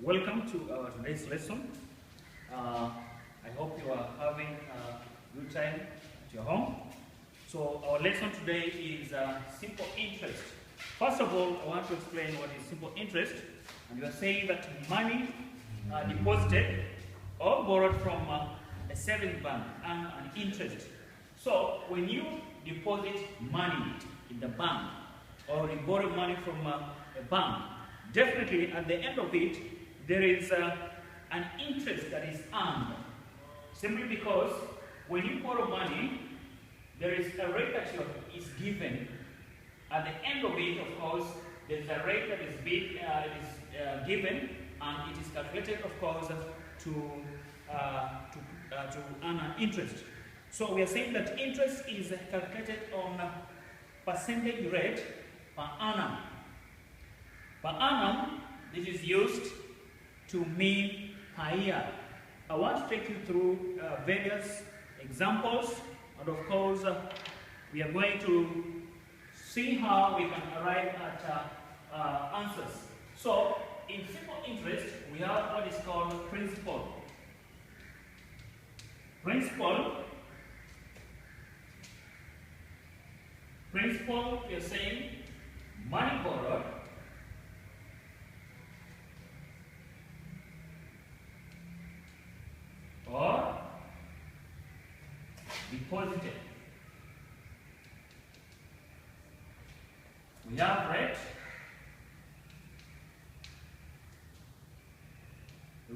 Welcome to our today's lesson. I hope you are having a good time at your home. So our lesson today is simple interest. First of all, I want to explain what is simple interest. And you are saying that money deposited or borrowed from a savings bank and an interest. So when you deposit money in the bank or you borrow money from a bank, definitely at the end of it, there is an interest that is earned. Simply because when you borrow money, there is a rate that is given. At the end of it, of course, there is a rate that is given, and it is calculated, of course, to earn an interest. So we are saying that interest is calculated on a percentage rate per annum. Per annum, this is used to mean per year. I want to take you through various examples, and of course, we are going to see how we can arrive at answers. So, in simple interest, we have what is called principal. Principal, we are saying money borrowed or deposited. We have rate.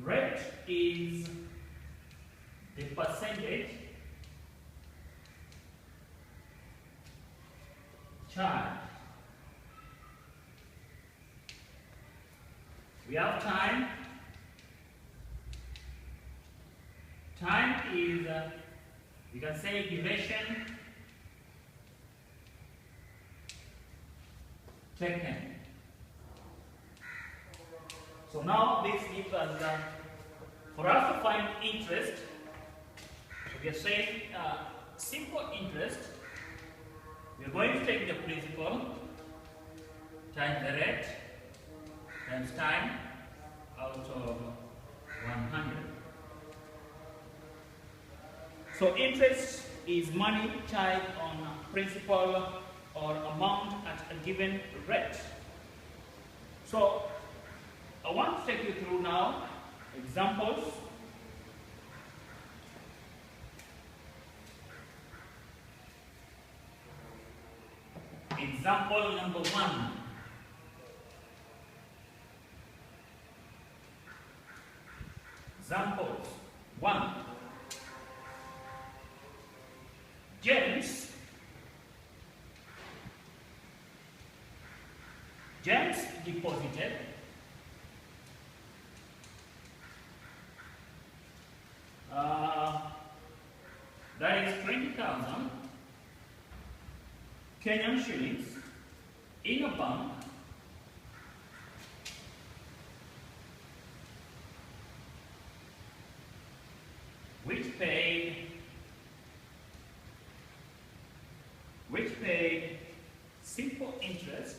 Rate is the percentage charged. We have time. Time is, you can say, duration taken. So now this gives us, for us to find interest, so we are saying simple interest, we are going to take the principal times the rate times time out of 100. So interest is money charged on principal or amount at a given rate. So I want to take you through now examples. Example number 1. Examples 1. James deposited that is 20,000 Kenyan shillings in a bank which paid simple interest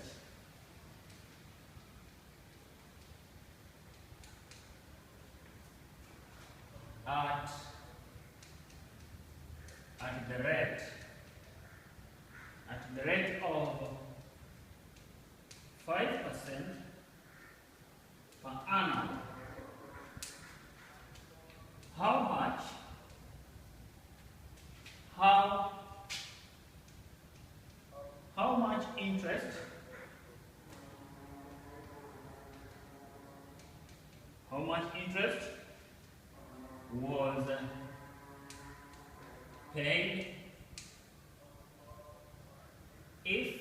at the rate of 5% per annum. How much? How much interest was paid if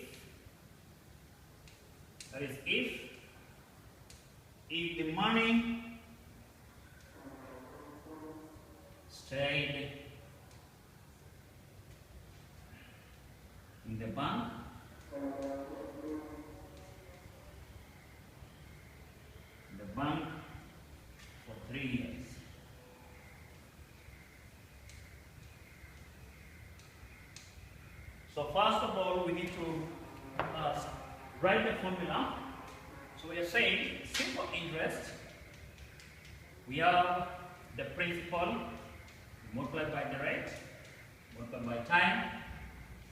the money stayed in the bank for 3 years. So first of all, we need to write the formula. So we are saying simple interest we have the principal multiplied by the rate, multiplied by time,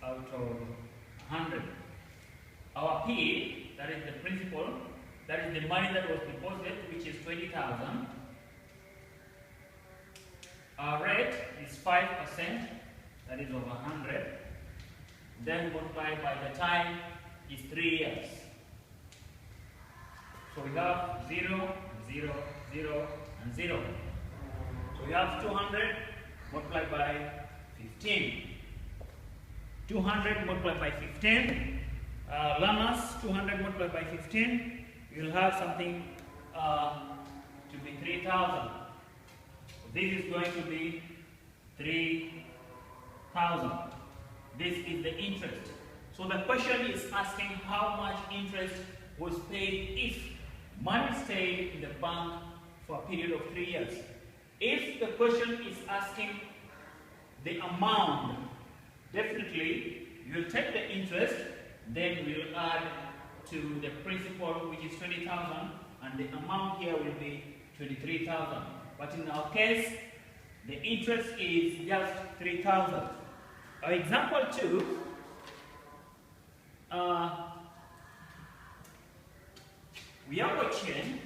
out of 100. Our P, that is the principal, that is the money that was deposited, which is 20,000. Our rate is 5%, that is over 100. Then multiplied by the time is 3 years. So we have 0, 0, 0, and 0. So we have 200 multiplied by 15. 200 multiplied by 15. Learners, 200 multiplied by 15. You'll have something to be 3,000. This is going to be 3,000. This is the interest. So the question is asking how much interest was paid if money stayed in the bank for a period of 3 years. If the question is asking the amount, definitely you'll take the interest, then we'll add to the principal, which is 20,000, and the amount here will be 23,000. But in our case, the interest is just 3,000. Our example 2, we have a chain.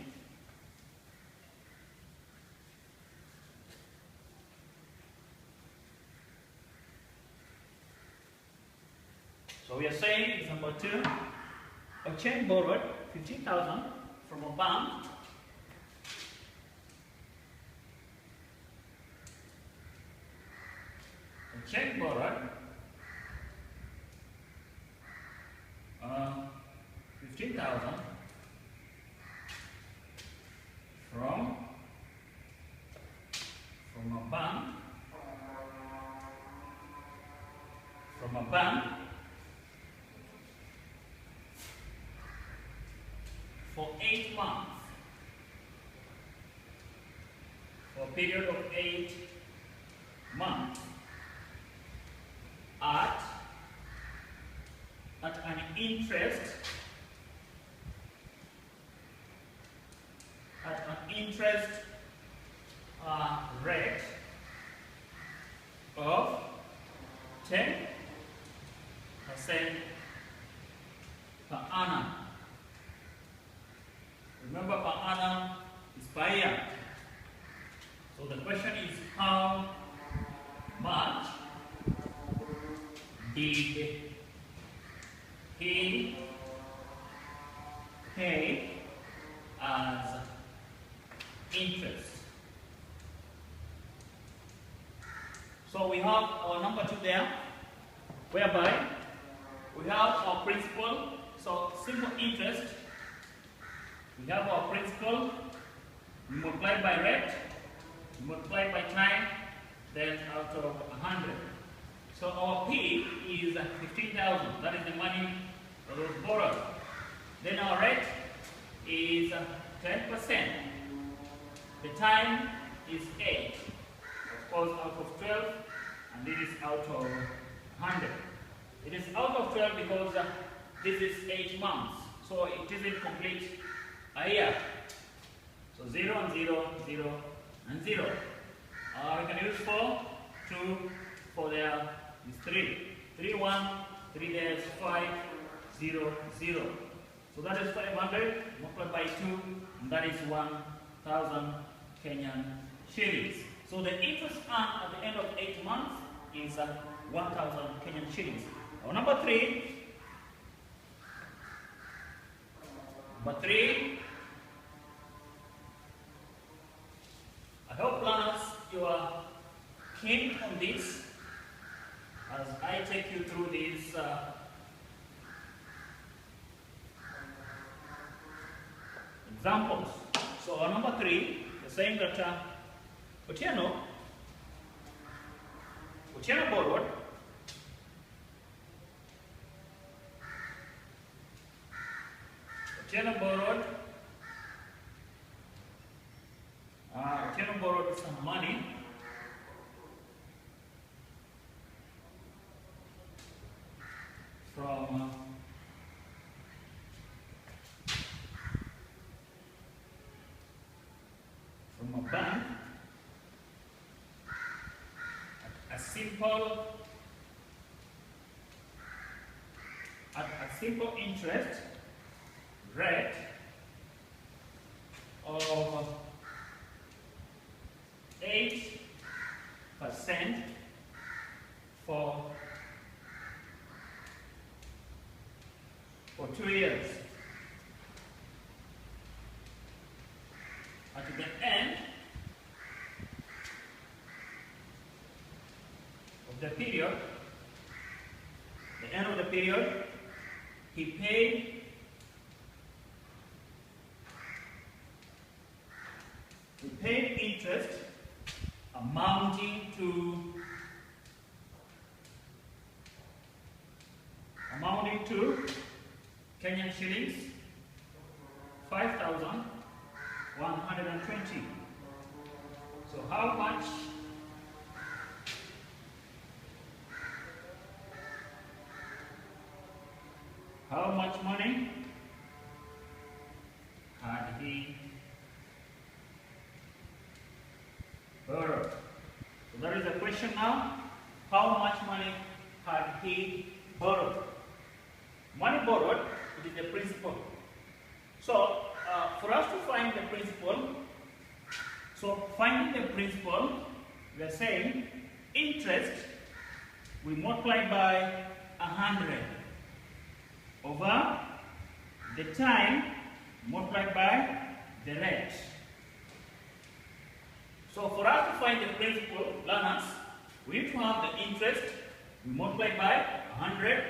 So we are saying, example 2, a chain borrowed 15,000 from a bank. A chain borrowed 15,000 from a bank for 8 months, for a period of 8 months at an interest rate of 10% per annum. Remember, per annum is per year. So the question is, how much did he pay as interest? So we have our number 2 there, whereby we have our principal. So simple interest, we have our principal multiplied by rate, multiplied by time, then out of 100. So our P is 15,000. That is the money that was borrowed. Then our rate is 10%. The time is 8. Of course, out of 12, and this is out of 100. It is out of 12 because this is 8 months. So it isn't complete a year. So 0 and 0, 0 and 0. We can use 4, 2, 4 there is 3. 3, 1, 3 there is 5, 0, 0. So that is 500 multiplied by 2, and that is 1,000 Kenyan shillings. So the interest earned at the end of 8 months is 1,000 Kenyan shillings. Our number 3. Number 3. I hope, learners, you are keen on this as I take you through these examples. So our number 3 is saying that Otieno borrowed some money from a bank simple interest rate of 8% for 2 years. At the end of the period, he paid interest amounting to Kenyan shillings 5,120. So how much money had he borrowed? So that is the question now. How much money had he borrowed? Money borrowed, it is the principal. So for us to find the principal, finding the principal, we are saying interest we multiply by 100 over the time multiplied by the rate. So for us to find the principal, learners, we need to have the interest we multiply by 100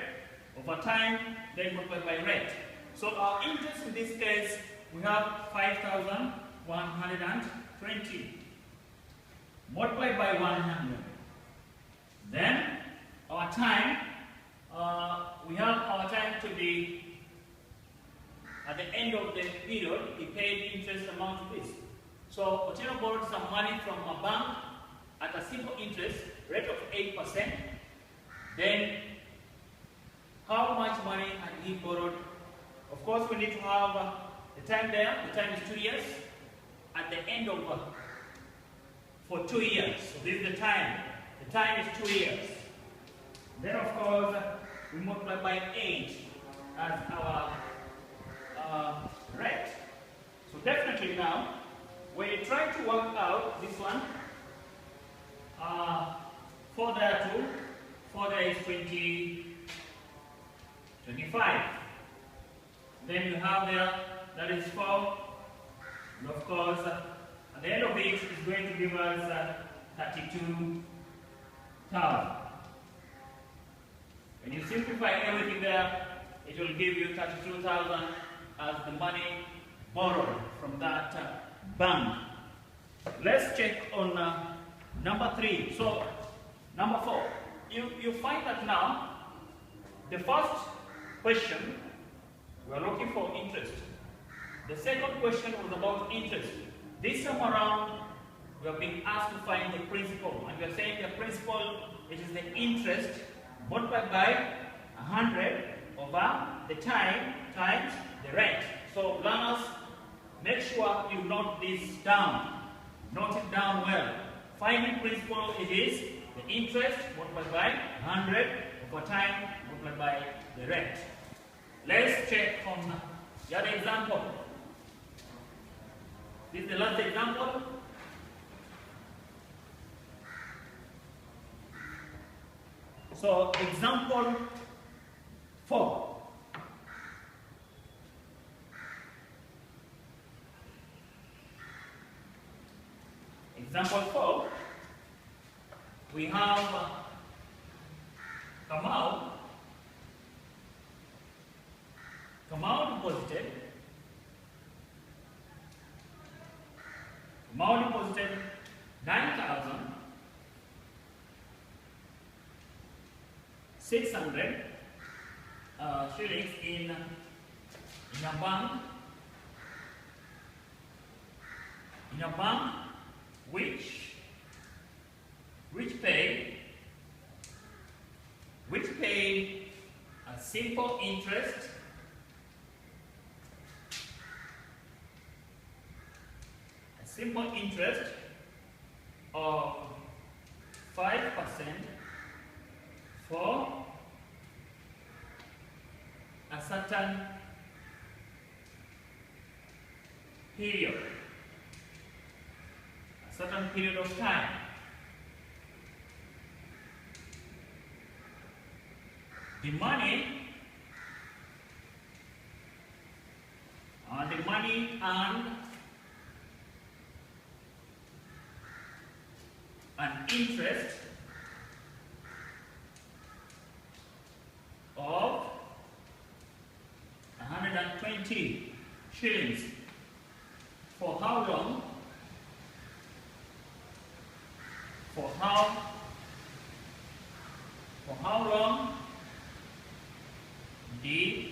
over time, then multiply by rate. So our interest in this case, we have 5,120 multiplied by 100. Then our time, we have our time to be at the end of the period. He paid interest amount to this. So Otieno borrowed some money from a bank at a simple interest rate of 8%. Then how much money had he borrowed? Of course, we need to have the time there. The time is 2 years. At the end of for 2 years. So this is the time. The time is 2 years. Then of course we multiply by 8 as our rate. So definitely now, when you try to work out this one, 4 there too. 4 there is 25. Then you have there, that is 4. And of course, at the end of it, it's going to give us 32,000. When you simplify everything there, it will give you 32,000 as the money borrowed from that bank. Let's check on number 3. So, number 4. You find that now, the first question, we are looking for interest. The second question was about interest. This time around, we are being asked to find the principal. And we are saying the principal, it is the interest multiplied by 100 over the time times the rate. So learners, make sure you note this down. Note it down well. Finding principal, it is the interest multiplied by 100 over time multiplied by the rate. Let's check on the other example. This is the last example. So, example 4. Example 4, we have Kamau deposited 9,600 shillings in a bank which paid a simple interest of 5% for a certain period. A certain period of time. The money earned an interest of 120 shillings. For how long? For how long did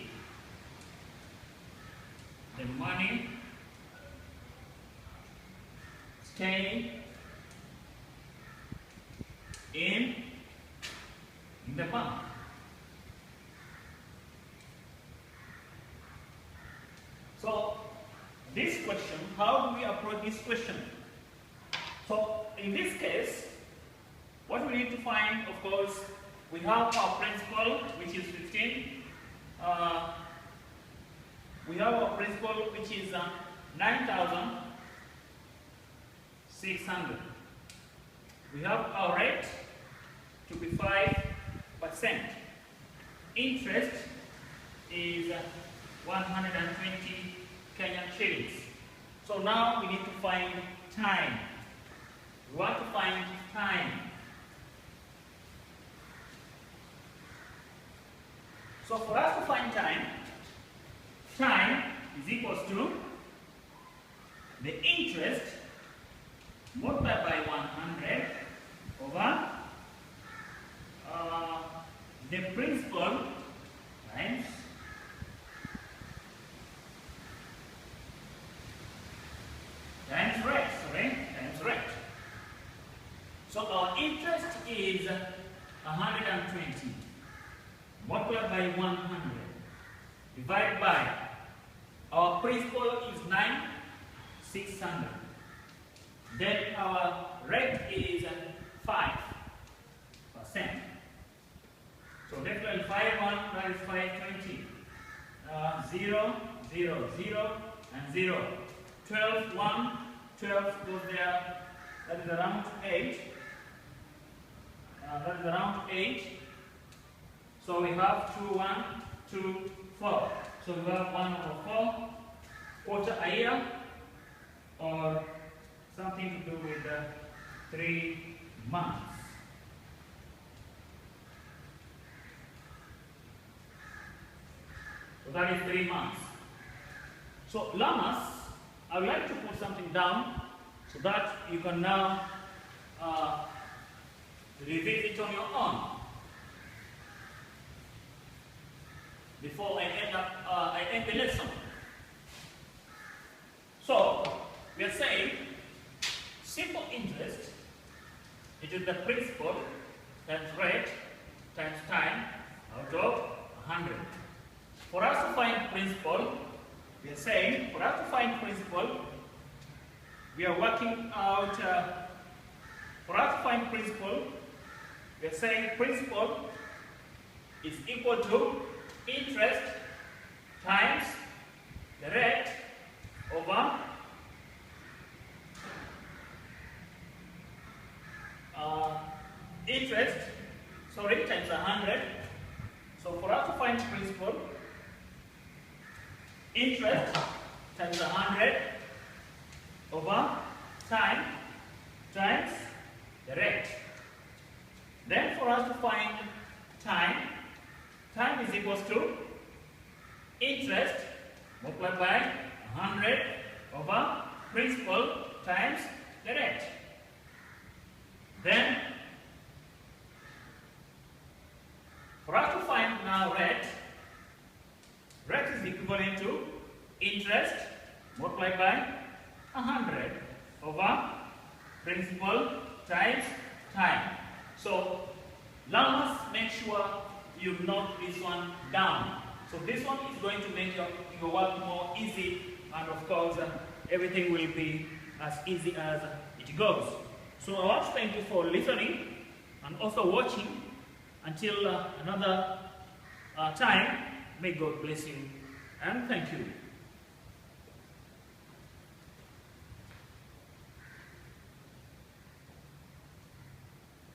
the money stay in the bank? So this question, how do we approach this question? So in this case, what we need to find, of course, we have our principal, which is 15. We have our principal, which is 9,600. We have our rate to be 5%. Interest is 120 Kenyan shillings. So now we need to find time. We want to find time. So for us to find time, time is equals to the interest multiplied by 100 over the principal times rate. So our interest is 120 multiplied by 100 divided by our principal is 9,600. Then our rate is 5%. So definitely 5, 1, that is 520. 0, 0, 0, and 0. 12, 1, 12 goes there. That is around 8. That is around 8. So we have 2, 1, 2, 4. So we have 1 over 4, quarter a year, or something to do with 3 months. So that is 3 months. So Lamas, I would like to put something down so that you can now revisit on your own. Before I end the lesson. So we are saying simple interest, it is the principal times rate times time out of 100. For us to find principal, we are saying for us to find principal, we are working out. For us to find principal, we are saying principal is equal to interest times the rate over times 100. So for us to find principal, interest times 100 over time times the rate. Then for us to find time is equals to interest multiplied by 100 over principal times the rate. Then for us to find now rate is equivalent to interest multiplied by 100 over principal times time. So Lamas, make sure you note this one down. So this one is going to make your work more easy, and of course everything will be as easy as it goes. So I want to thank you for listening and also watching. Until another time, may God bless you and thank you.